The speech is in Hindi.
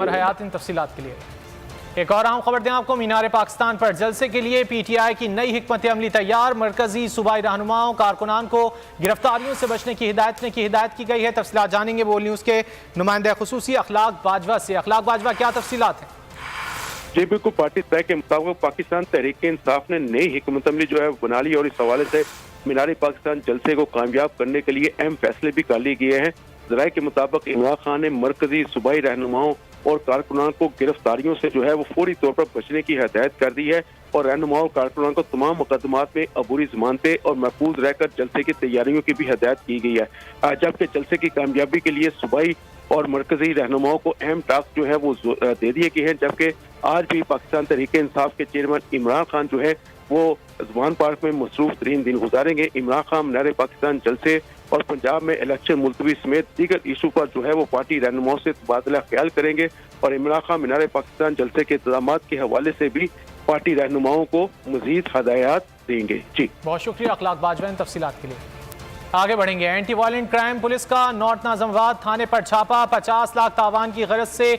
और हयात इन तफसीलात के लिए। एक और अहम खबर दें आपको, मीनार पाकिस्तान पर जलसे के लिए PTI की नई हिकमत अमली तैयार। मरकजी सूबाई रहनुमाओं कारकुनान को गिरफ्तारियों से बचने की हिदायत की गई है। तफसीलात जानेंगे बोल न्यूज़ के नुमाइंदे खुसूसी अखलाक बाजवा से। अखलाक बाजवा, क्या तफसीलात हैं? जी बिल्कुल, पार्टी तय के मुताबिक पाकिस्तान तहरीक इंसाफ ने नई हिकमत अमली जो है बना ली और इस हवाले से मीनार पाकिस्तान जलसे को कामयाब करने के लिए अहम फैसले भी कर लिए गए हैं। जराये के मुताबिक इमरान खान ने मरकजी सूबाई रहनुमाओं और कारकुनान को गिरफ्तारियों से जो है वो फौरी तौर पर बचने की हिदायत कर दी है और रहनुमाओं और कारकुनान को तमाम मुकदमात में अबूरी जमानतें और महफूज रहकर जलसे की तैयारियों की भी हिदायत की गई है। जबकि जलसे की कामयाबी के लिए सूबाई और मरकजी रहनुमाओं को अहम टास्क जो है वो दे दिए गए हैं। जबकि आज भी पाकिस्तान तहरीक इंसाफ के चेयरमैन इमरान खान जो है वो जवान पार्क में मसरूफ तरीन दिन गुजारेंगे। इमरान खान मीनार पाकिस्तान जलसे और पंजाब में इलेक्शन मुलतवी समेत दीगर इशू पर जो है वो पार्टी रहनुमाओं से तबादला ख्याल करेंगे और इमरान खान मीनार पाकिस्तान जलसे के इंतजाम के हवाले से भी पार्टी रहनुमाओं को मजीद हदायत देंगे। जी बहुत शुक्रिया अखलाक बाजवा इन तफसीलात के लिए। आगे बढ़ेंगे। एंटी वायलेंट क्राइम पुलिस का नॉर्थ नाजमवाद थाने पर छापा। 50 लाख तावान की गरज से